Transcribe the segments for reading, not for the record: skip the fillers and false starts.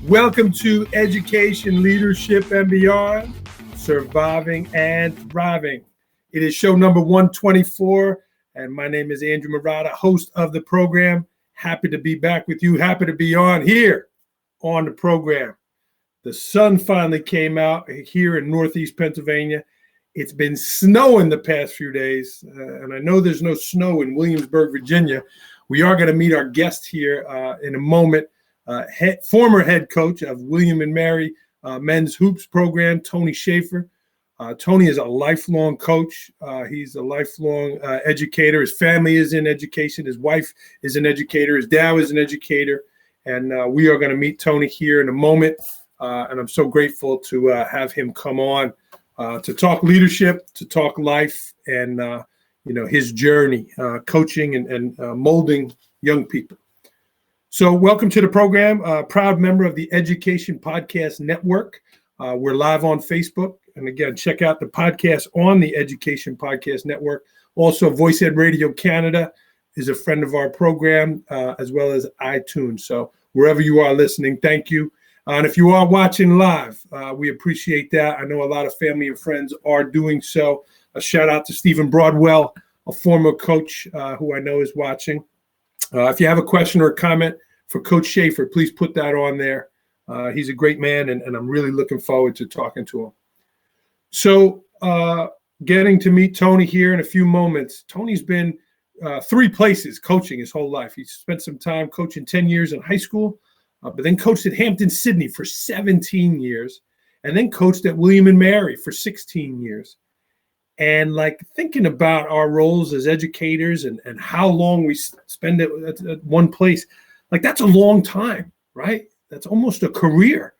Welcome to Education, Leadership, and Beyond, Surviving and Thriving. It is show number 124, and my name is Andrew Marotta, host of the program. Happy to be back with you. Happy to be on here on the program. The sun finally came out here in Northeast Pennsylvania. It's been snowing the past few days, and I know there's no snow in Williamsburg, Virginia. We are going to meet our guest here in a moment. Former head coach of William and Mary men's hoops program, Tony Shaffer. Tony is a lifelong coach. He's a lifelong educator. His family is in education. His wife is an educator. His dad is an educator. And we are going to meet Tony here in a moment. And I'm so grateful to have him come on to talk leadership, to talk life, and his journey coaching and molding young people. So welcome to the program, proud member of the Education Podcast Network. We're live on Facebook. And again, check out the podcast on the Education Podcast Network. Also, Voice Ed Radio Canada is a friend of our program, as well as iTunes. So wherever you are listening, thank you. And if you are watching live, we appreciate that. I know a lot of family and friends are doing so. A shout out to Stephen Broadwell, a former coach who I know is watching. If you have a question or a comment for Coach Shaffer, please put that on there. He's a great man, and I'm really looking forward to talking to him. So getting to meet Tony here in a few moments. Tony's been 3 places coaching his whole life. He spent some time coaching 10 years in high school, but then coached at Hampton-Sydney for 17 years, and then coached at William and Mary for 16 years. And thinking about our roles as educators and how long we spend at one place, that's a long time, right? That's almost a career.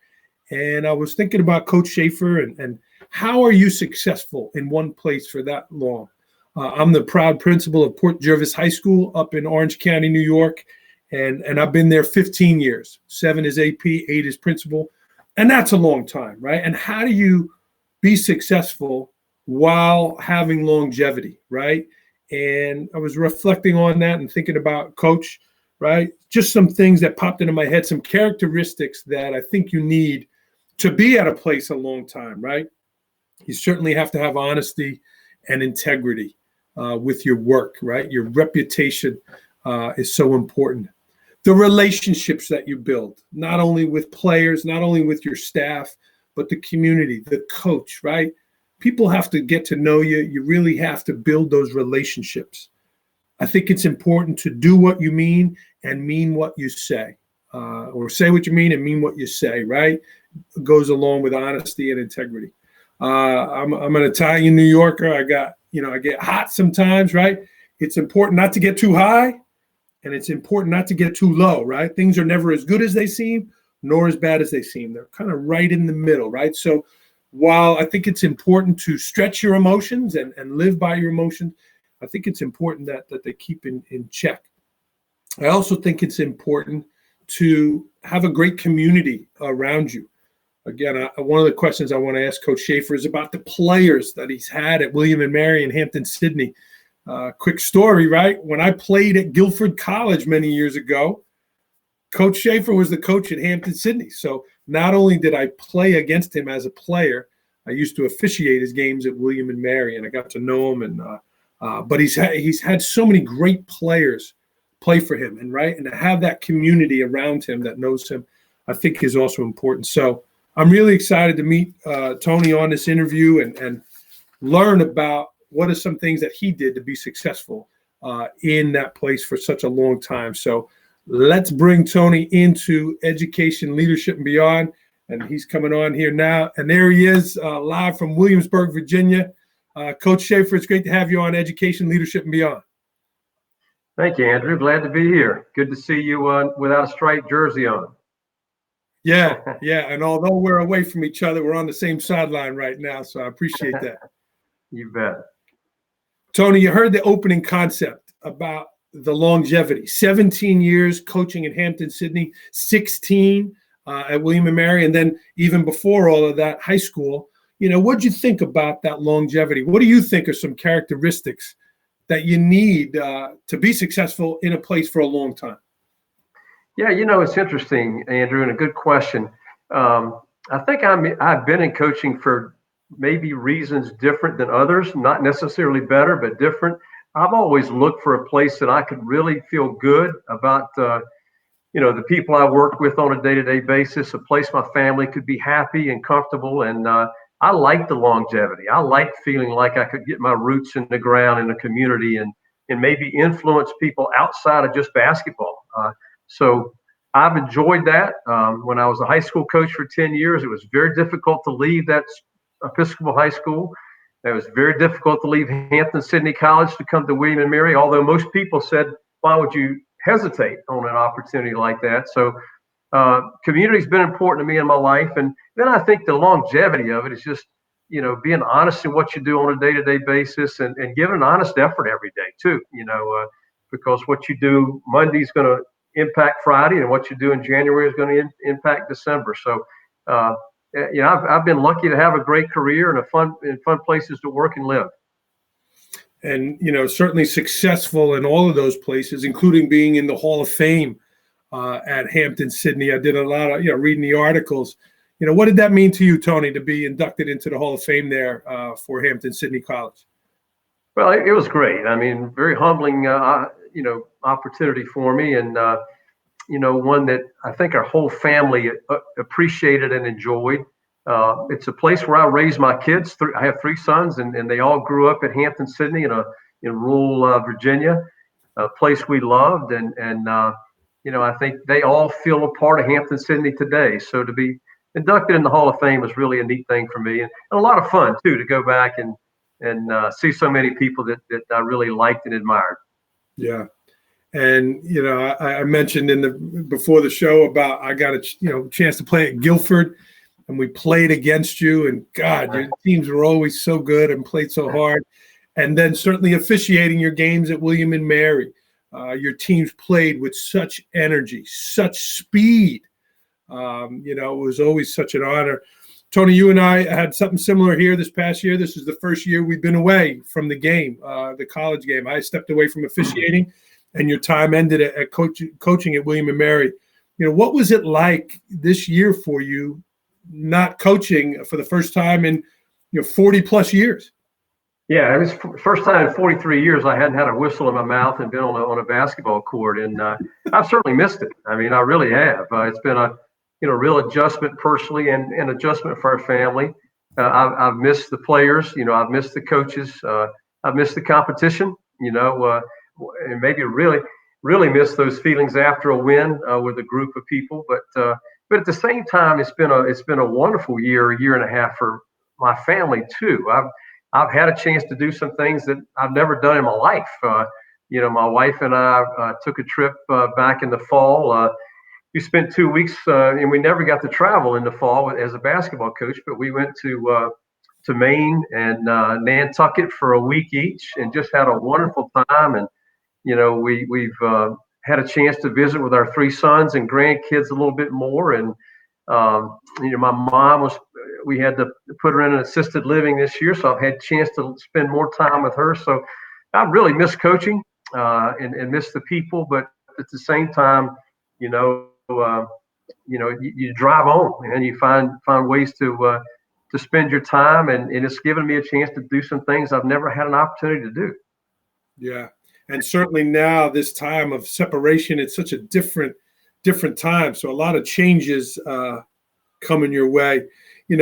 And I was thinking about Coach Shaffer and how are you successful in one place for that long? I'm the proud principal of Port Jervis High School up in Orange County, New York. And I've been there 15 years, 7 as AP, 8 as principal. And that's a long time, right? And how do you be successful while having longevity, right? And I was reflecting on that and thinking about Coach, right? Just some things that popped into my head, some characteristics that I think you need to be at a place a long time, right? You certainly have to have honesty and integrity with your work, right? Your reputation is so important. The relationships that you build, not only with players, not only with your staff, but the community, the coach, right? People have to get to know you. You really have to build those relationships. I think it's important to do what you mean and mean what you say, or say what you mean and mean what you say, right? It goes along with honesty and integrity. I'm an Italian New Yorker. I get hot sometimes, right? It's important not to get too high, and it's important not to get too low, right? Things are never as good as they seem, nor as bad as they seem. They're kind of right in the middle, right? So while I think it's important to stretch your emotions and live by your emotions, I think it's important that they keep in check. I also think it's important to have a great community around you. Again, one of the questions I want to ask Coach Shaffer is about the players that he's had at William and Mary and Hampton-Sydney. Quick story, right? When I played at Guilford College many years ago, Coach Shaffer was the coach at Hampton-Sydney. So not only did I play against him as a player, I used to officiate his games at William and Mary, and I got to know him. But he's had so many great players play for him, and to have that community around him that knows him, I think is also important. So I'm really excited to meet Tony on this interview and learn about what are some things that he did to be successful in that place for such a long time. So let's bring Tony into Education, Leadership, and Beyond. And he's coming on here now. And there he is, live from Williamsburg, Virginia. Coach Shaffer, it's great to have you on Education, Leadership, and Beyond. Thank you, Andrew. Glad to be here. Good to see you without a striped jersey on. Yeah. And although we're away from each other, we're on the same sideline right now. So I appreciate that. You bet. Tony, you heard the opening concept about the longevity. 17 years coaching at Hampton-Sydney, 16 at William and Mary, and then even before all of that, high school. What'd you think about that longevity? What do you think are some characteristics that you need to be successful in a place for a long time? Yeah, it's interesting, Andrew, and a good question. I think I've been in coaching for maybe reasons different than others, not necessarily better, but different. I've always looked for a place that I could really feel good about, the people I work with on a day-to-day basis, a place my family could be happy and comfortable. And I like the longevity. I like feeling like I could get my roots in the ground in the community and maybe influence people outside of just basketball. So I've enjoyed that. When I was a high school coach for 10 years, it was very difficult to leave that Episcopal High School. It was very difficult to leave Hampton-Sydney College to come to William and Mary, although most people said, why would you hesitate on an opportunity like that? So community's been important to me in my life. And then I think the longevity of it is just, being honest in what you do on a day-to-day basis and giving an honest effort every day too, because what you do Monday is going to impact Friday, and what you do in January is going to impact December. So, I've been lucky to have a great career and fun places to work and live. And, certainly successful in all of those places, including being in the Hall of Fame at Hampton-Sydney. I did a lot of, reading the articles. What did that mean to you, Tony, to be inducted into the Hall of Fame there for Hampton-Sydney College? Well, it was great. I mean, very humbling, opportunity for me, and one that I think our whole family appreciated and enjoyed. It's a place where I raised my kids. I have three sons, and they all grew up at Hampton-Sydney in rural Virginia, a place we loved, and I think they all feel a part of Hampton-Sydney today. So to be inducted in the Hall of Fame was really a neat thing for me, and a lot of fun too to go back and see so many people that I really liked and admired. Yeah. And, I mentioned before the show about I got a chance to play at Guilford, and we played against you, and God, your teams were always so good and played so hard. And then certainly officiating your games at William and Mary, your teams played with such energy, such speed. It was always such an honor. Tony, you and I had something similar here this past year. This is the first year we've been away from the game, the college game. I stepped away from officiating, and your time ended at coaching at William and Mary. What was it like this year for you, not coaching for the first time in 40 plus years? Yeah, it was first time in 43 years I hadn't had a whistle in my mouth and been on a basketball court, and I've certainly missed it. I mean, I really have. It's been a real adjustment personally and adjustment for our family. I've missed the players. I've missed the coaches. I've missed the competition. And maybe really miss those feelings after a win with a group of people. But at the same time, it's been a wonderful year and a half for my family too. I've had a chance to do some things that I've never done in my life. My wife and I took a trip back in the fall. We spent 2 weeks, and we never got to travel in the fall as a basketball coach, but we went to Maine and Nantucket for a week each, and just had a wonderful time. And we've had a chance to visit with our three sons and grandkids a little bit more. And my mom we had to put her in an assisted living this year, so I've had a chance to spend more time with her. So I really miss coaching and miss the people, but at the same time, you drive on and you find ways to spend your time, and it's given me a chance to do some things I've never had an opportunity to do. Yeah. And certainly now, this time of separation, it's such a different time. So a lot of changes coming your way. I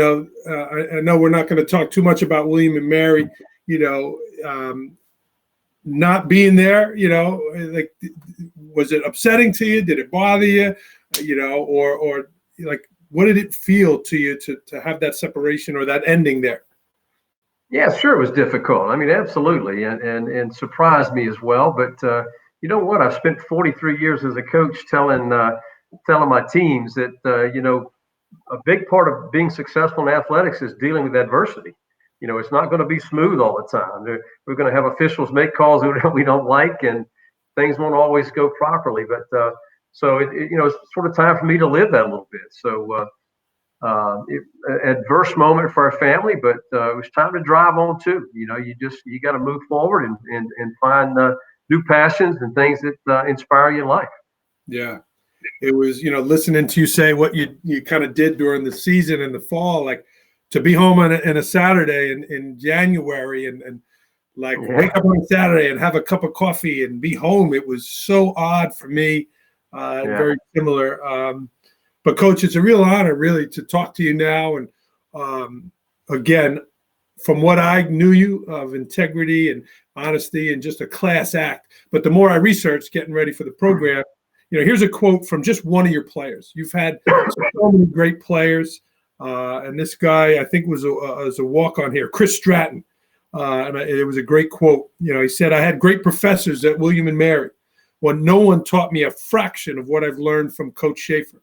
know we're not going to talk too much about William and Mary, not being there, like, was it upsetting to you? Did it bother you? Or like, what did it feel to you to have that separation or that ending there? Yeah, sure. It was difficult. I mean, absolutely. And surprised me as well. But you know what? I've spent 43 years as a coach telling my teams that, a big part of being successful in athletics is dealing with adversity. It's not going to be smooth all the time. We're going to have officials make calls that we don't like, and things won't always go properly. But so it's sort of time for me to live that a little bit. So adverse moment for our family, but it was time to drive on too. You got to move forward and find new passions and things that inspire you in life. Yeah. it was, listening to you say what you kind of did during the season in the fall, like to be home on a Saturday in January and like wake up on a Saturday and have a cup of coffee and be home. It was so odd for me, and very similar. But Coach, it's a real honor really to talk to you now. And again, from what I knew you of integrity and honesty and just a class act. But the more I researched getting ready for the program, here's a quote from just one of your players. You've had so many great players. And this guy, I think, was a walk-on here, Chris Stratton. And it was a great quote. He said, "I had great professors at William and Mary when no one taught me a fraction of what I've learned from Coach Schaefer.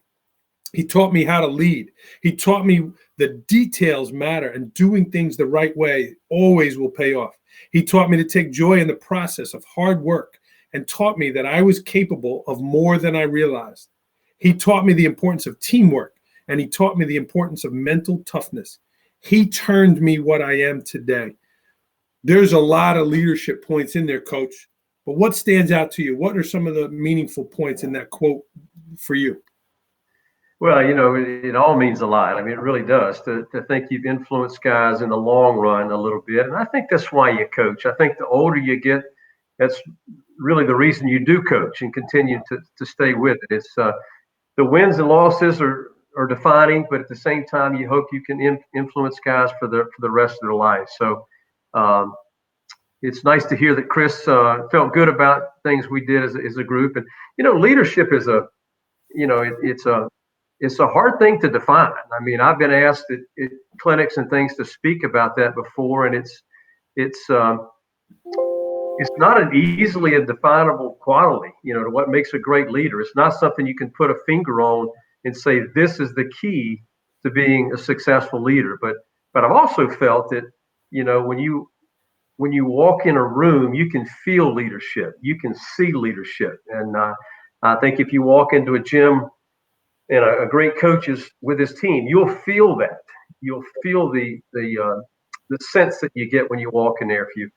He taught me how to lead. He taught me the details matter and doing things the right way always will pay off. He taught me to take joy in the process of hard work and taught me that I was capable of more than I realized. He taught me the importance of teamwork and he taught me the importance of mental toughness. He turned me what I am today." There's a lot of leadership points in there, Coach. But what stands out to you? What are some of the meaningful points in that quote for you? Well, it all means a lot. I mean, it really does to think you've influenced guys in the long run a little bit. And I think that's why you coach. I think the older you get, that's really the reason you do coach and continue to stay with it. It's the wins and losses are defining, but at the same time, you hope you can influence guys for the rest of their life. So it's nice to hear that Chris felt good about things we did as a group. And leadership is it's a hard thing to define. I mean, I've been asked at clinics and things to speak about that before, and it's not an easily a definable quality. To what makes a great leader. It's not something you can put a finger on and say this is the key to being a successful leader. But I've also felt that when you walk in a room, you can feel leadership. You can see leadership. And I think if you walk into a gym and a great coach is with his team, you'll feel that. You'll feel the sense that you get when you walk in there. If you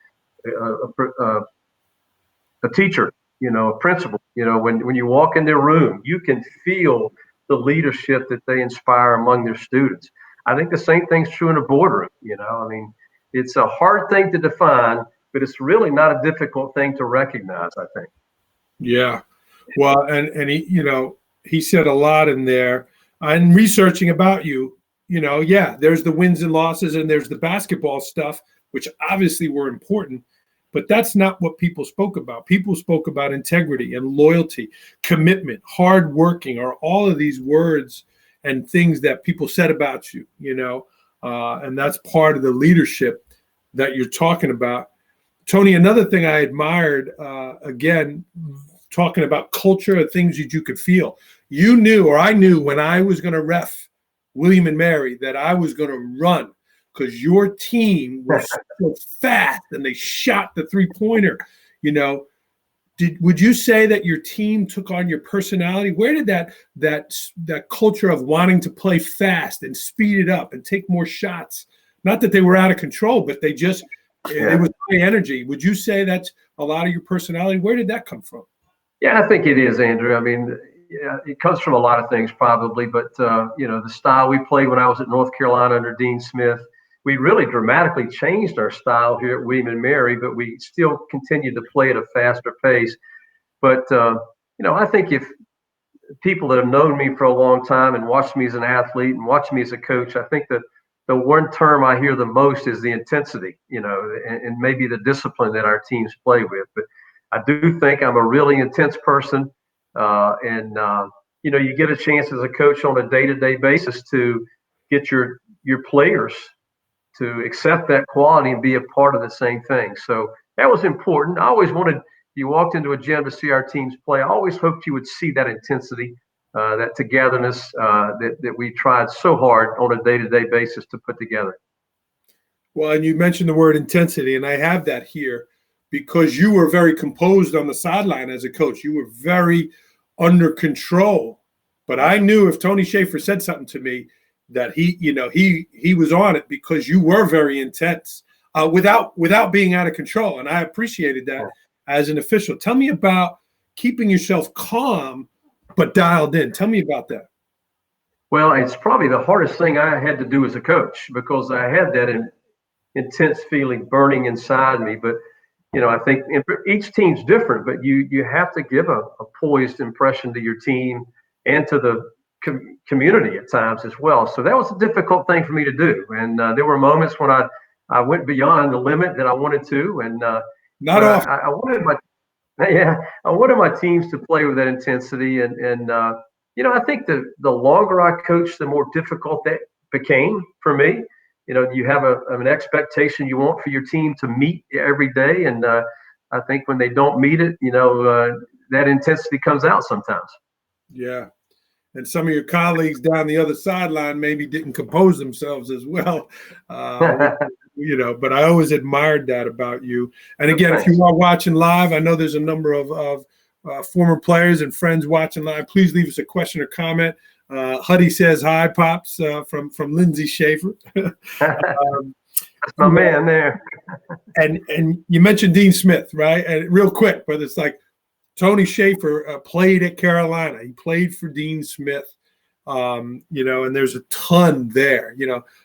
a teacher, a principal, when you walk in their room, you can feel the leadership that they inspire among their students. I think the same thing's true in a boardroom. I mean, it's a hard thing to define, but it's really not a difficult thing to recognize, I think. Yeah. Well, and he said a lot in there. I'm researching about you, there's the wins and losses and there's the basketball stuff, which obviously were important, but that's not what people spoke about. People spoke about integrity and loyalty, commitment, hard working, or all of these words and things that people said about you, and that's part of the leadership that you're talking about. Tony, another thing I admired, again, talking about culture and things that you could feel. You knew, or I knew when I was going to ref William and Mary that I was going to run because your team was so fast and they shot the three-pointer. Would you say that your team took on your personality? Where did that culture of wanting to play fast and speed it up and take more shots? Not that they were out of control, but it was high energy. Would you say that's a lot of your personality? Where did that come from? Yeah, I think it is, Andrew. I mean, it comes from a lot of things probably, but the style we played when I was at North Carolina under Dean Smith, we really dramatically changed our style here at William and Mary, but we still continued to play at a faster pace. But I think if people that have known me for a long time and watched me as an athlete and watched me as a coach, I think that the one term I hear the most is the intensity, and maybe the discipline that our teams play with. But I do think I'm a really intense person. You get a chance as a coach on a day-to-day basis to get your players to accept that quality and be a part of the same thing. So that was important. I always wanted, you walked into a gym to see our teams play, I always hoped you would see that intensity, that togetherness that we tried so hard on a day-to-day basis to put together. Well, and you mentioned the word intensity, and I have that here because you were very composed on the sideline as a coach. You were very under control. But I knew if Tony Schaefer said something to me that he was on it because you were very intense without being out of control. And I appreciated that as an official. Tell me about keeping yourself calm, but dialed in. Tell me about that. Well, it's probably the hardest thing I had to do as a coach because I had that intense feeling burning inside me. But I think each team's different, but you have to give a poised impression to your team and to the community at times as well. So that was a difficult thing for me to do. And there were moments when I went beyond the limit that I wanted to. And not often. I wanted I wanted my teams to play with that intensity. And I think the longer I coached, the more difficult that became for me. You have an expectation you want for your team to meet every day. And I think when they don't meet it, that intensity comes out sometimes. Yeah. And some of your colleagues down the other sideline maybe didn't compose themselves as well, but I always admired that about you. And again, if you are watching live, I know there's a number of former players and friends watching live. Please leave us a question or comment. Huddy says hi, Pops, from Lindsay Schaefer. That's my man there. and you mentioned Dean Smith, right? And real quick, but it's like Tony Schaefer played at Carolina. He played for Dean Smith, and there's a ton there.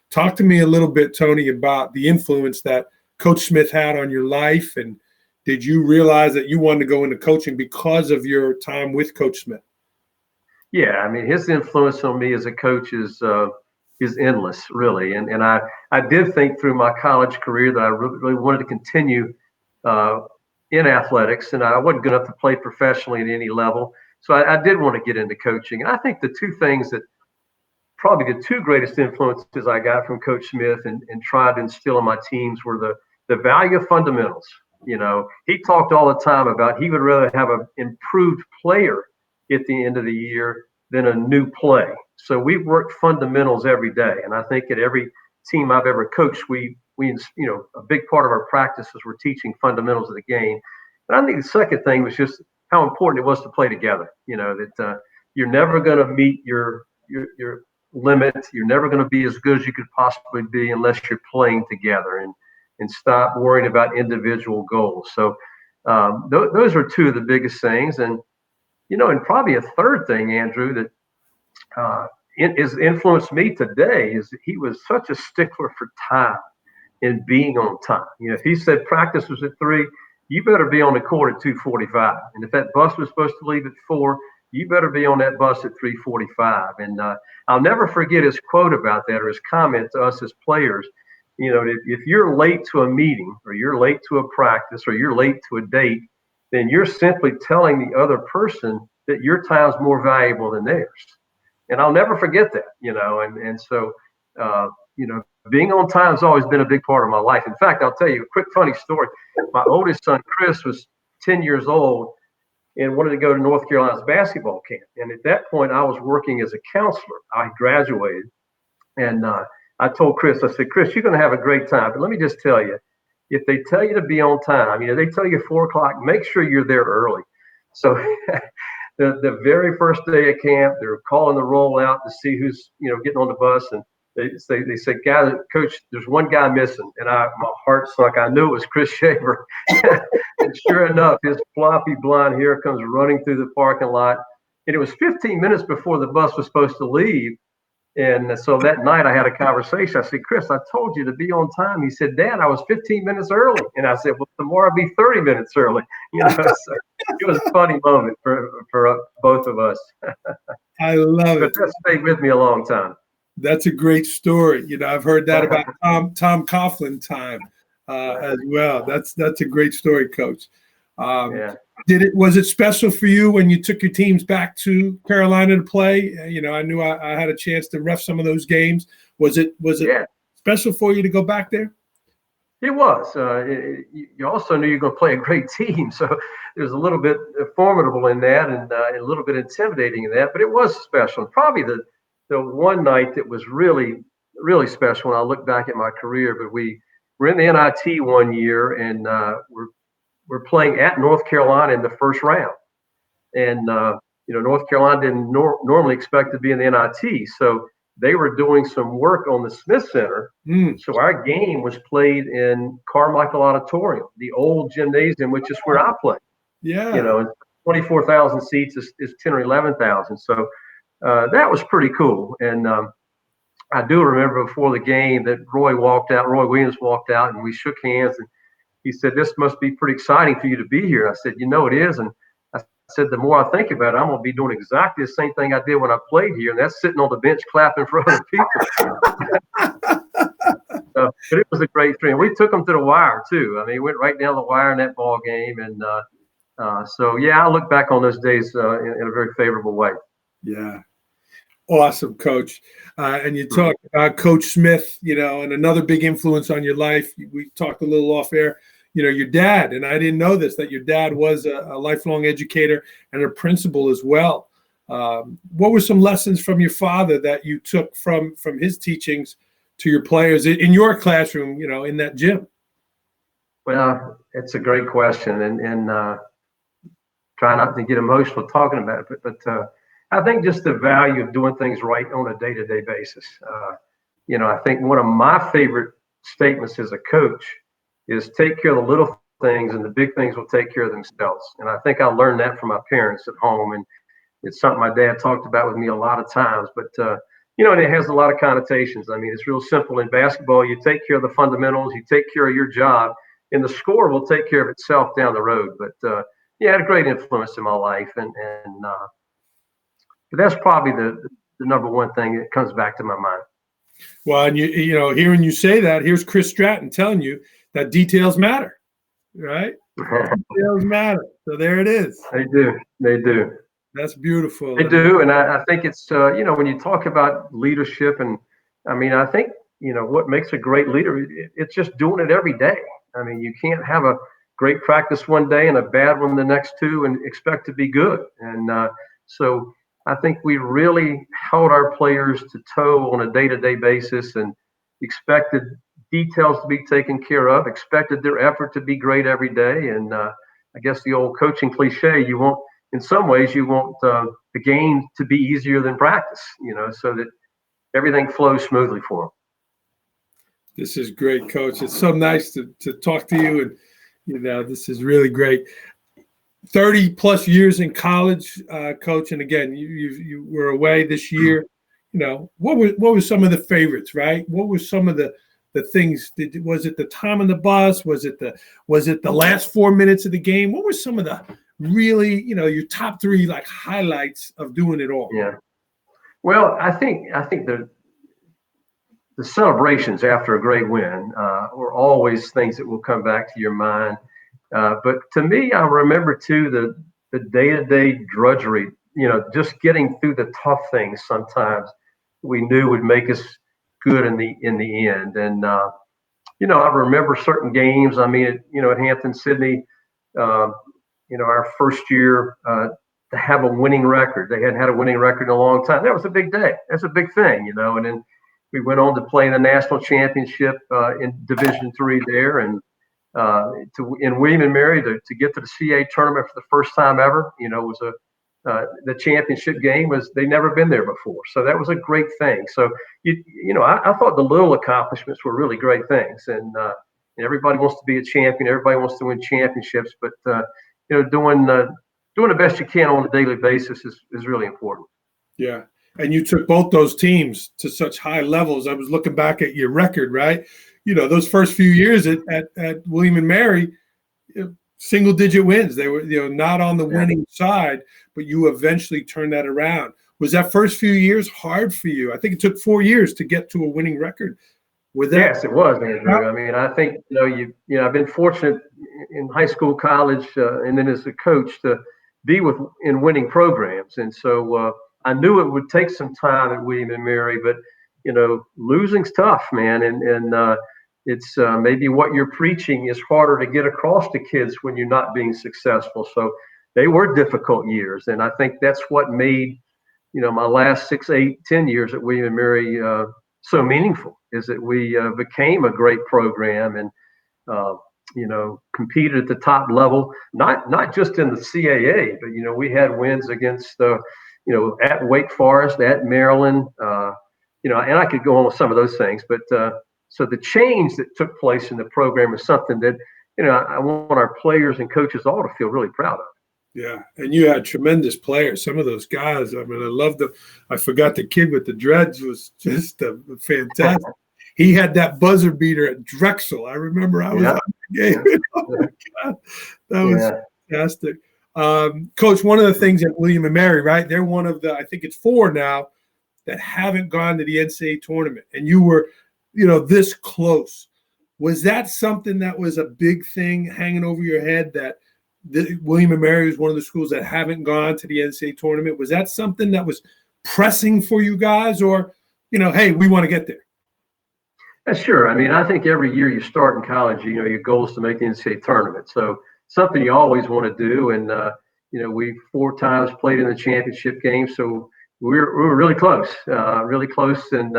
Talk to me a little bit, Tony, about the influence that Coach Smith had on your life, and did you realize that you wanted to go into coaching because of your time with Coach Smith? Yeah, I mean, his influence on me as a coach is endless, really. And I did think through my college career that I really wanted to continue in athletics, and I wasn't good enough to play professionally at any level. So I did want to get into coaching. And I think the two things that probably the two greatest influences I got from Coach Smith and tried to instill in my teams were the value of fundamentals. He talked all the time about he would rather have an improved player at the end of the year than a new play. So we've worked fundamentals every day. And I think at every team I've ever coached, we a big part of our practices were teaching fundamentals of the game. And I think the second thing was just how important it was to play together. That you're never going to meet your limit. You're never going to be as good as you could possibly be unless you're playing together and stop worrying about individual goals. So those are two of the biggest things. And probably a third thing, Andrew, that has influenced me today is that he was such a stickler for time and being on time. If he said practice was at 3, you better be on the court at 2:45. And if that bus was supposed to leave at 4, you better be on that bus at 3:45. And I'll never forget his quote about that, or his comment to us as players. If you're late to a meeting, or you're late to a practice, or you're late to a date, then you're simply telling the other person that your time's more valuable than theirs. And I'll never forget that, and so, being on time has always been a big part of my life. In fact, I'll tell you a quick funny story. My oldest son, Chris, was 10 years old and wanted to go to North Carolina's basketball camp. And at that point, I was working as a counselor. I graduated. And I told Chris, I said, Chris, you're going to have a great time. But let me just tell you, if they tell you to be on time, if they tell you 4 o'clock, make sure you're there early. So the very first day of camp, they're calling the roll out to see who's, getting on the bus. And they said, Coach, there's one guy missing. And my heart sunk. I knew it was Chris Schaefer. And sure enough, his floppy blonde hair comes running through the parking lot. And it was 15 minutes before the bus was supposed to leave. And so that night I had a conversation. I said, Chris, I told you to be on time. He said, Dad, I was 15 minutes early. And I said, well, tomorrow I'll be 30 minutes early. So it was a funny moment for both of us. I love but it. That stayed with me a long time. That's a great story. I've heard that about Tom Coughlin time as well. That's a great story, Coach. Yeah. Was it special for you when you took your teams back to Carolina to play? I knew I had a chance to ref some of those games. Was it special for you to go back there? It was. You also knew you were going to play a great team, so it was a little bit formidable in that, and a little bit intimidating in that. But it was special. Probably the one night that was really, really special when I look back at my career. But we were in the NIT one year, and we're playing at North Carolina in the first round. And, North Carolina didn't normally expect to be in the NIT. So they were doing some work on the Smith Center. So our game was played in Carmichael Auditorium, the old gymnasium, which is where I played. Yeah. 24,000 seats is 10 or 11,000. So that was pretty cool. And I do remember before the game that Roy Williams walked out, and we shook hands, and he said, "This must be pretty exciting for you to be here." I said, "It is." And I said, "The more I think about it, I'm going to be doing exactly the same thing I did when I played here, and that's sitting on the bench clapping for other people." But it was a great dream. We took them to the wire too. I mean, it went right down the wire in that ball game, and so yeah, I look back on those days in a very favorable way. Yeah. Awesome, Coach. And you talked about Coach Smith, and another big influence on your life. We talked a little off air, your dad, and I didn't know this, that your dad was a lifelong educator and a principal as well. What were some lessons from your father that you took from his teachings to your players in your classroom, in that gym? Well, it's a great question, and try not to get emotional talking about it, but I think just the value of doing things right on a day-to-day basis. I think one of my favorite statements as a coach is take care of the little things, and the big things will take care of themselves. And I think I learned that from my parents at home, and it's something my dad talked about with me a lot of times. But and it has a lot of connotations. I mean, it's real simple in basketball. You take care of the fundamentals, you take care of your job, and the score will take care of itself down the road. But it had a great influence in my life, and that's probably the number one thing that comes back to my mind. Well, and hearing you say that, here's Chris Stratton telling you that details matter, right? Details matter. So there it is. They do. That's beautiful. They do, and I think it's when you talk about leadership, and I mean, I think what makes a great leader, it's just doing it every day. I mean, you can't have a great practice one day and a bad one the next two and expect to be good. And so I think we really held our players to toe on a day-to-day basis and expected details to be taken care of, expected their effort to be great every day. And I guess the old coaching cliche, in some ways, you want the game to be easier than practice, so that everything flows smoothly for them. This is great, Coach. It's so nice to talk to you, and this is really great. 30 plus years in college, Coach, and again, you were away this year. What were some of the favorites, right? What were some of the things? Was it the time on the bus? Was it the last 4 minutes of the game? What were some of the really, your top three highlights of doing it all? Yeah. Well, I think the celebrations after a great win are always things that will come back to your mind. But to me, I remember too the day-to-day drudgery. Just getting through the tough things sometimes we knew would make us good in the end. And I remember certain games. I mean, at Hampton-Sydney, our first year to have a winning record. They hadn't had a winning record in a long time. That was a big day. That's a big thing, And then we went on to play in the national championship in Division III there, and in William & Mary to get to the CA tournament for the first time ever. Was the championship game they'd never been there before, so that was a great thing. So I thought the little accomplishments were really great things, and everybody wants to be a champion. Everybody wants to win championships, but doing the best you can on a daily basis is really important. Yeah. And you took both those teams to such high levels. I was looking back at your record, right? Those first few years at William & Mary, single-digit wins. They were, not on the winning side, but you eventually turned that around. Was that first few years hard for you? I think it took 4 years to get to a winning record. Yes, it was, Andrew. I mean, I think I've been fortunate in high school, college, and then as a coach to be in winning programs, and so I knew it would take some time at William & Mary, but losing's tough, man, and it's maybe what you're preaching is harder to get across to kids when you're not being successful. So they were difficult years, and I think that's what made my last 6, 8, 10 years at William & Mary so meaningful, is that we became a great program and competed at the top level, not just in the CAA, but we had wins against at Wake Forest, at Maryland, and I could go on with some of those things, but so the change that took place in the program is something that I want our players and coaches all to feel really proud of. Yeah, and you had tremendous players. Some of those guys, I mean, I loved them. I forgot the kid with the dreads was just fantastic. He had that buzzer beater at Drexel. I remember I was on the game. Yeah. Oh my God, that was fantastic. Coach, one of the things at William and Mary, right? They're one of the, I think it's 4 now that haven't gone to the NCAA tournament, and you were, this close. Was that something that was a big thing hanging over your head, that William and Mary is one of the schools that haven't gone to the NCAA tournament? Was that something that was pressing for you guys, or, hey, we want to get there? Sure. I mean, I think every year you start in college, your goal is to make the NCAA tournament. So something you always want to do. And, we 4 times played in the championship game. So we were really close, And,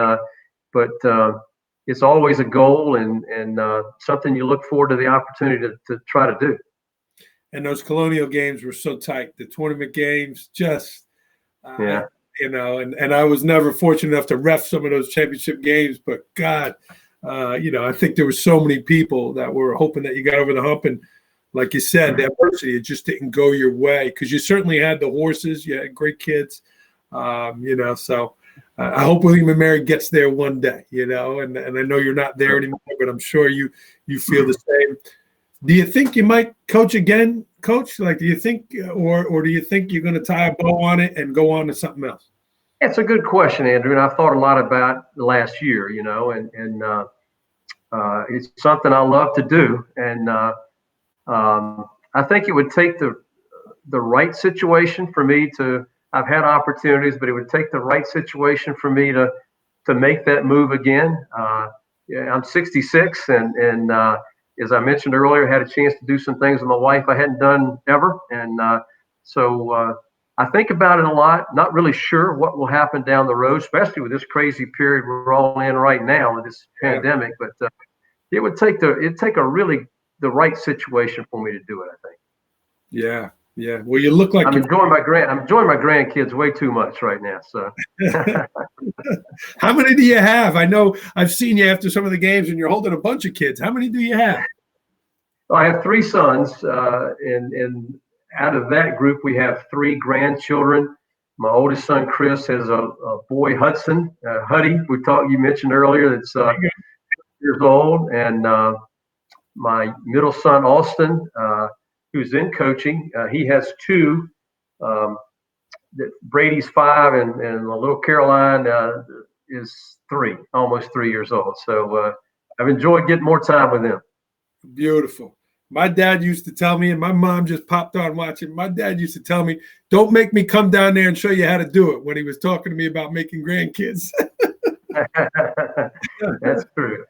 but it's always a goal and something you look forward to the opportunity to try to do. And those Colonial games were so tight. The tournament games just, and I was never fortunate enough to ref some of those championship games. But God, I think there were so many people that were hoping that you got over the hump. And like you said, the adversity, it just didn't go your way, because you certainly had the horses. You had great kids, So I hope William and Mary gets there one day, and I know you're not there anymore, but I'm sure you feel the same. Do you think you might coach again, Coach? Like, do you think, or do you think you're going to tie a bow on it and go on to something else? It's a good question, Andrew, and I've thought a lot about the last year, and it's something I love to do, and I think it would take the right situation for me to. I've had opportunities, but it would take the right situation for me to make that move again. I'm 66, and as I mentioned earlier, had a chance to do some things with my wife I hadn't done ever. And so I think about it a lot, not really sure what will happen down the road, especially with this crazy period we're all in right now with this pandemic. But it would take the right situation for me to do it, I think. Yeah. Yeah. Well, you look like I'm enjoying my grandkids way too much right now. So how many do you have? I know I've seen you after some of the games and you're holding a bunch of kids. How many do you have? I have 3 sons, and out of that group, we have 3 grandchildren. My oldest son, Chris, has a boy, Hudson, Huddy. You mentioned earlier, that's years old, and my middle son, Austin, who's in coaching. He has 2. Brady's 5, and the little Caroline is 3, almost 3 years old. So I've enjoyed getting more time with them. Beautiful. My dad used to tell me, and my mom just popped on watching. My dad used to tell me, "Don't make me come down there and show you how to do it," when he was talking to me about making grandkids. That's true.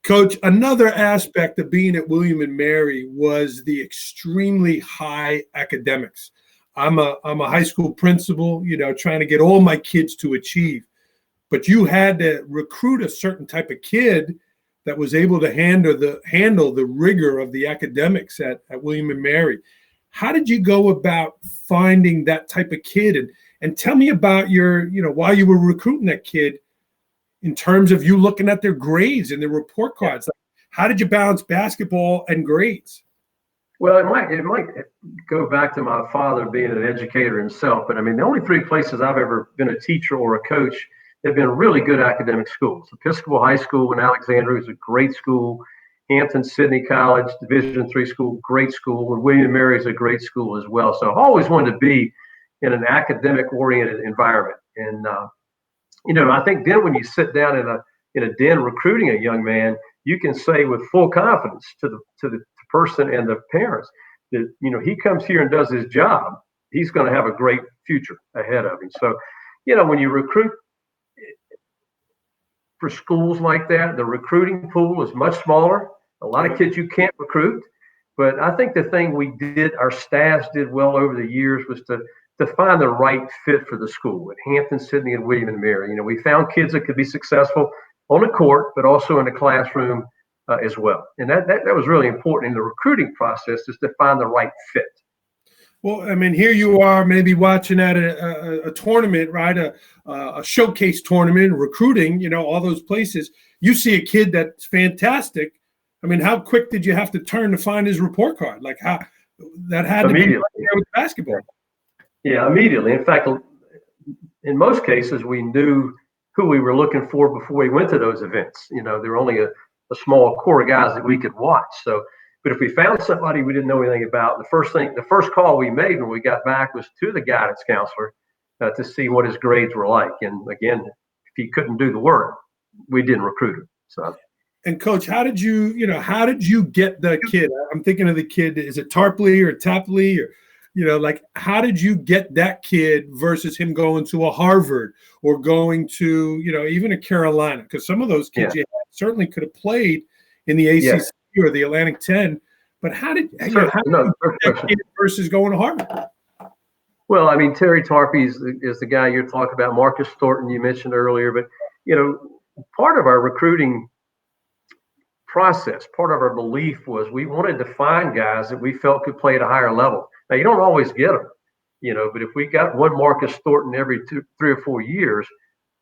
Coach, another aspect of being at William and Mary was the extremely high academics. I'm a high school principal, trying to get all my kids to achieve. But you had to recruit a certain type of kid that was able to handle the rigor of the academics at William and Mary. How did you go about finding that type of kid? And tell me about your, while you were recruiting that kid, in terms of you looking at their grades and their report cards. Like, how did you balance basketball and grades? Well, it might go back to my father being an educator himself, but I mean, the only 3 places I've ever been a teacher or a coach have been really good academic schools. Episcopal High School in Alexandria is a great school. Hampton-Sydney College, Division III school, great school. And William & Mary is a great school as well. So I've always wanted to be in an academic-oriented environment. And, I think then when you sit down in a den recruiting a young man, you can say with full confidence to the person and the parents that, he comes here and does his job, he's going to have a great future ahead of him. So, when you recruit for schools like that, the recruiting pool is much smaller. A lot of kids you can't recruit. But I think the thing our staffs did well over the years was to find the right fit for the school at Hampton-Sydney and William and Mary. We found kids that could be successful on the court, but also in the classroom as well. And that was really important in the recruiting process, is to find the right fit. Well, I mean, here you are maybe watching at a tournament, right? A showcase tournament, recruiting, all those places. You see a kid that's fantastic. I mean, how quick did you have to turn to find his report card? Like, that had to be right there with basketball. Yeah, immediately. In fact, in most cases, we knew who we were looking for before we went to those events. You know, there were only a small core of guys that we could watch. So, but if we found somebody we didn't know anything about, the first call we made when we got back was to the guidance counselor to see what his grades were like. And again, if he couldn't do the work, we didn't recruit him. So. And Coach, how did you get the kid? I'm thinking of the kid. Is it Tarpley or Tapley or, like how did you get that kid versus him going to a Harvard or going to, even a Carolina? Because some of those kids you certainly could have played in the ACC or the Atlantic 10. But how did you get that kid versus going to Harvard? Well, I mean, Terry Tarpley is the guy you're talking about. Marcus Thornton you mentioned earlier. But, part of our recruiting process, part of our belief was we wanted to find guys that we felt could play at a higher level. Now, you don't always get them, but if we got one Marcus Thornton every 3 or 4 years,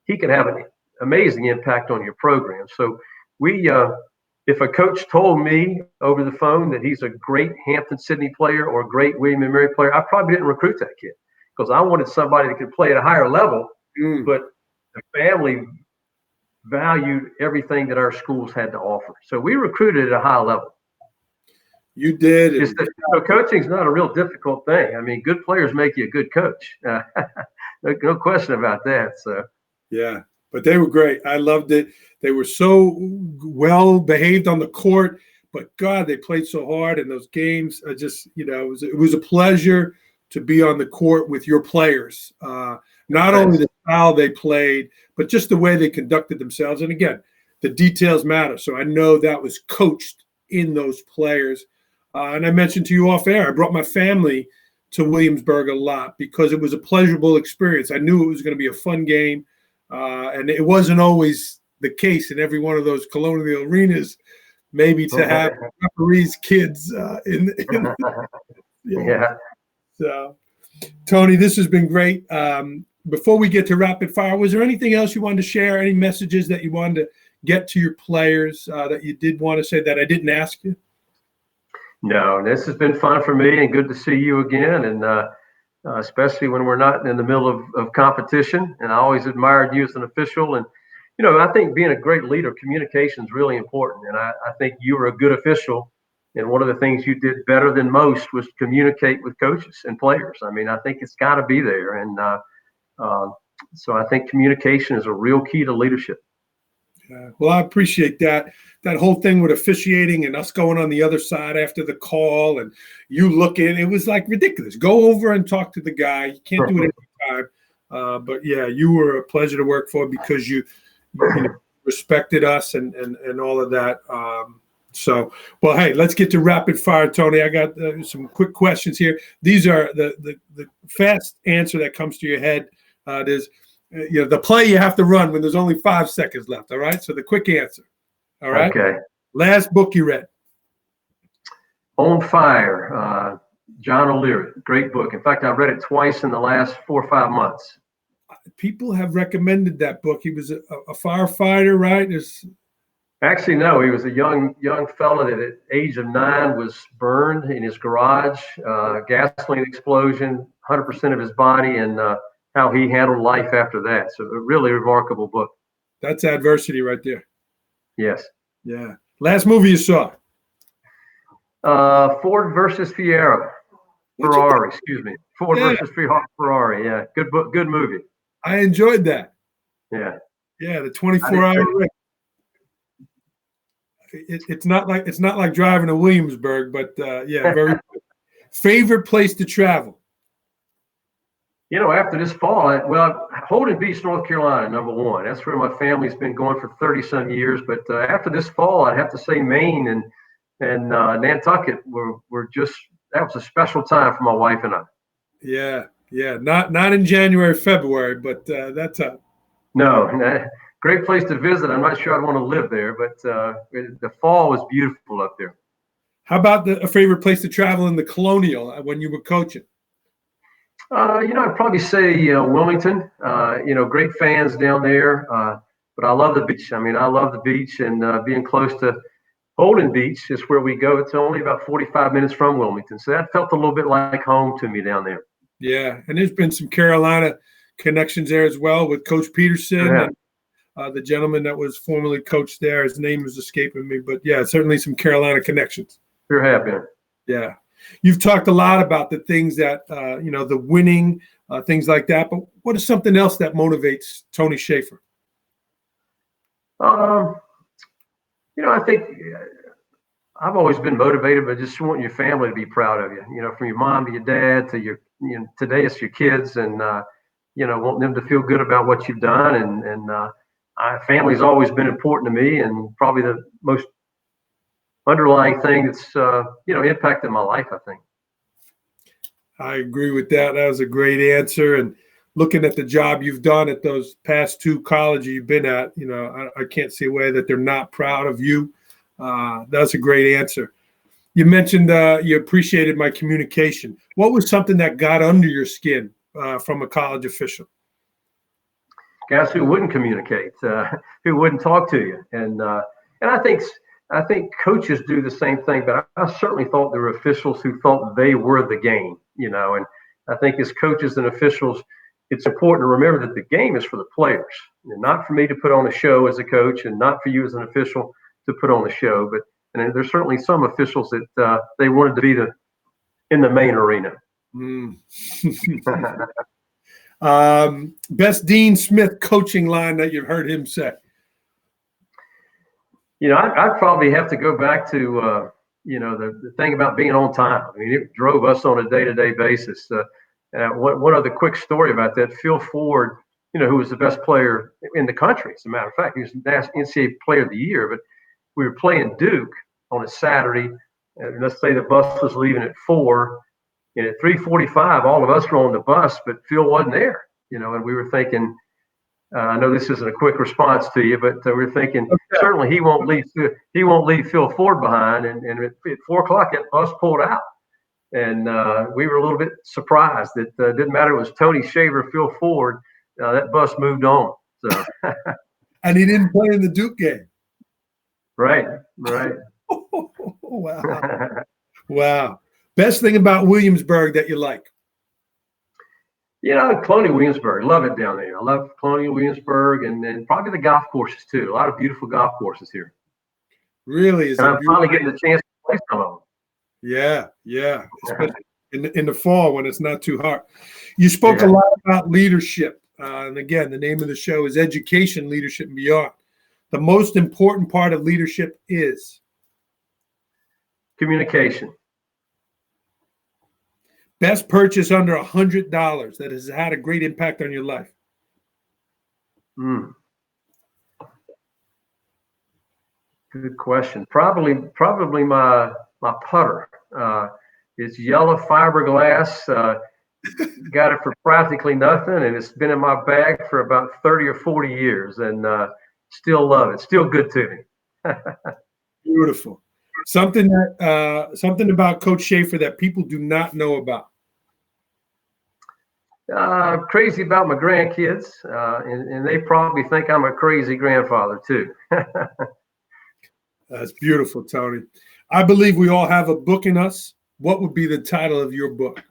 he can have an amazing impact on your program. So if a coach told me over the phone that he's a great Hampton-Sydney player or a great William & Mary player, I probably didn't recruit that kid because I wanted somebody that could play at a higher level, but the family valued everything that our schools had to offer. So we recruited at a high level. You did. Coaching is not a real difficult thing. I mean, good players make you a good coach. No question about that. So. Yeah, but they were great. I loved it. They were so well behaved on the court, but God, they played so hard in those games. I just, it was a pleasure to be on the court with your players. Not only the style they played, but just the way they conducted themselves. And again, the details matter. So I know that was coached in those players. And I mentioned to you off air, I brought my family to Williamsburg a lot because it was a pleasurable experience. I knew it was going to be a fun game. And it wasn't always the case in every one of those Colonial arenas, maybe to have referees' kids in yeah. So, Tony, this has been great. Before we get to rapid fire, was there anything else you wanted to share? Any messages that you wanted to get to your players that you did want to say that I didn't ask you? No, this has been fun for me and good to see you again. And especially when we're not in the middle of competition. And I always admired you as an official. And, I think being a great leader, communication is really important. And I think you were a good official. And one of the things you did better than most was communicate with coaches and players. I mean, I think it's got to be there. And so I think communication is a real key to leadership. Well, I appreciate that whole thing with officiating and us going on the other side after the call and you looking, it was like ridiculous. Go over and talk to the guy. You can't do it every time. But yeah, you were a pleasure to work for because you respected us and all of that. So, well, hey, let's get to rapid fire, Tony. I got some quick questions here. These are the fast answer that comes to your head. There's the play you have to run when there's only 5 seconds left. All right. So the quick answer. All right. Okay. Last book you read. On Fire, John O'Leary. Great book. In fact, I've read it twice in the last 4 or 5 months. People have recommended that book. He was a firefighter, right? Actually, no. He was a young fella that at age of 9 was burned in his garage, gasoline explosion, 100% of his body, and how he handled life after that. So a really remarkable book. That's adversity right there. Yes. Yeah. Last movie you saw? Ford versus Ferrari. Excuse me. Ford versus Ferrari. Yeah. Good book. Good movie. I enjoyed that. Yeah. Yeah. The 24-hour race. It's not like driving to Williamsburg, but yeah, very favorite place to travel. After this fall, Holden Beach, North Carolina, number one. That's where my family's been going for 30-some years. But after this fall, I'd have to say Maine and Nantucket were just, that was a special time for my wife and I. Yeah. Not in January, February, but that's a. No, great place to visit. I'm not sure I'd want to live there, but the fall was beautiful up there. How about a favorite place to travel in the Colonial when you were coaching? I'd probably say Wilmington. Great fans down there. But I love the beach. I mean, I love the beach and being close to Holden Beach is where we go. It's only about 45 minutes from Wilmington. So that felt a little bit like home to me down there. Yeah. And there's been some Carolina connections there as well with Coach Peterson and the gentleman that was formerly coached there. His name is escaping me, but yeah, certainly some Carolina connections. Sure have been. Yeah. You've talked a lot about the things that, the winning, things like that, but what is something else that motivates Tony Schaefer? I think I've always been motivated by just wanting your family to be proud of you, from your mom to your dad to your, today it's your kids, and, wanting them to feel good about what you've done. And family's always been important to me, and probably the most underlying thing that's, impacted my life, I think. I agree with that. That was a great answer. And looking at the job you've done at those past two colleges you've been at, I can't see a way that they're not proud of you. That's a great answer. You mentioned you appreciated my communication. What was something that got under your skin from a college official? Guys who wouldn't communicate, who wouldn't talk to you. And I think coaches do the same thing, but I certainly thought there were officials who thought they were the game, and I think as coaches and officials, it's important to remember that the game is for the players, and not for me to put on a show as a coach, and not for you as an official to put on a show. And there's certainly some officials that they wanted to be in the main arena. Best Dean Smith coaching line that you've heard him say? I'd probably have to go back to, the thing about being on time. I mean, it drove us on a day-to-day basis. One other quick story about that, Phil Ford, who was the best player in the country, as a matter of fact. He was NCAA Player of the Year, but we were playing Duke on a Saturday, and let's say the bus was leaving at 4, and at 3:45, all of us were on the bus, but Phil wasn't there, and we were thinking, I know this isn't a quick response to you, but we're thinking certainly he won't leave Phil Ford behind. And at 4:00, that bus pulled out, and we were a little bit surprised that didn't matter. It was Tony Schaefer, Phil Ford. That bus moved on. So, and he didn't play in the Duke game. Right. Wow. Wow. Best thing about Williamsburg that you like? Colonial Williamsburg, love it down there. I love Colonial Williamsburg, and probably the golf courses too. A lot of beautiful golf courses here. Really? And I'm finally getting the chance to play some of them. Yeah. Especially in the fall when it's not too hot. You spoke a lot about leadership. And again, the name of the show is Education, Leadership, and Beyond. The most important part of leadership is? Communication. Best purchase under $100 that has had a great impact on your life? Good question. Probably my putter. It's yellow fiberglass. Got it for practically nothing, and it's been in my bag for about 30 or 40 years, and still love it. Still good to me. Beautiful. Something about Coach Schaefer that people do not know about? Crazy about my grandkids, and they probably think I'm a crazy grandfather too. That's beautiful, Tony. I believe we all have a book in us. What would be the title of your book?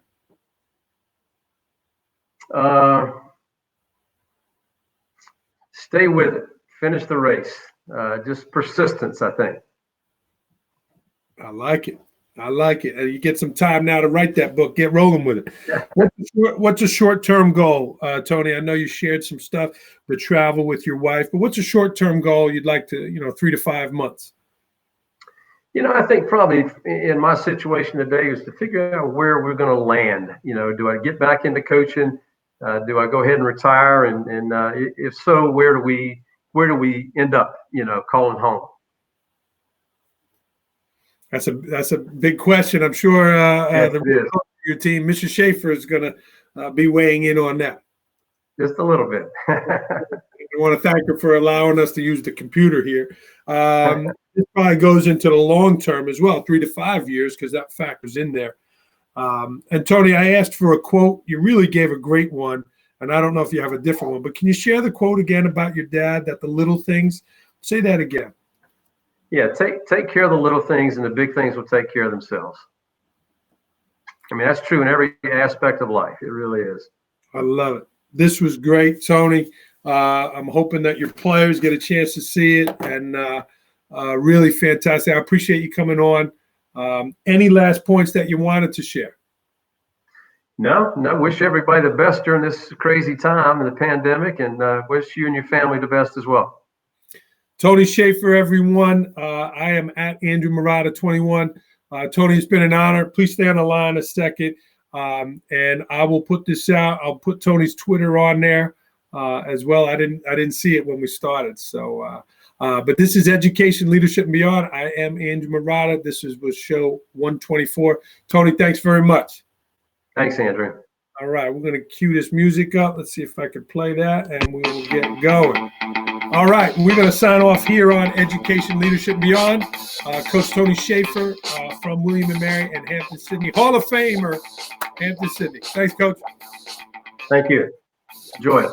Stay with it. Finish the race. Just persistence, I think. I like it. You get some time now to write that book. Get rolling with it. Yeah. What's a short-term goal, Tony? I know you shared some stuff, the travel with your wife, but what's a short-term goal you'd like to, 3 to 5 months? I think probably in my situation today is to figure out where we're going to land. Do I get back into coaching? Do I go ahead and retire? And if so, where do we end up? Calling home. That's a big question. I'm sure your team, Mr. Schaefer, is going to be weighing in on that. Just a little bit. I want to thank her for allowing us to use the computer here. This probably goes into the long term as well, 3 to 5 years, because that factors in there. And Tony, I asked for a quote. You really gave a great one, and I don't know if you have a different one, but can you share the quote again about your dad, that the little things? Say that again. Yeah, take care of the little things, and the big things will take care of themselves. I mean, that's true in every aspect of life. It really is. I love it. This was great, Tony. I'm hoping that your players get a chance to see it, and really fantastic. I appreciate you coming on. Any last points that you wanted to share? No. Wish everybody the best during this crazy time in the pandemic, and wish you and your family the best as well. Tony Shaffer, everyone. I am at Andrew Marotta 21. Tony, it's been an honor. Please stay on the line a second, and I will put this out. I'll put Tony's Twitter on there as well. I didn't see it when we started. So, but this is Education, Leadership, and Beyond. I am Andrew Marotta. This was show 124. Tony, thanks very much. Thanks, Andrew. All right, we're going to cue this music up. Let's see if I can play that, and we will get going. All right, we're going to sign off here on Education, Leadership, and Beyond. Coach Tony Shaffer from William & Mary and Hampden-Sydney, Hall of Famer, Hampden-Sydney. Thanks, Coach. Thank you. Enjoy it.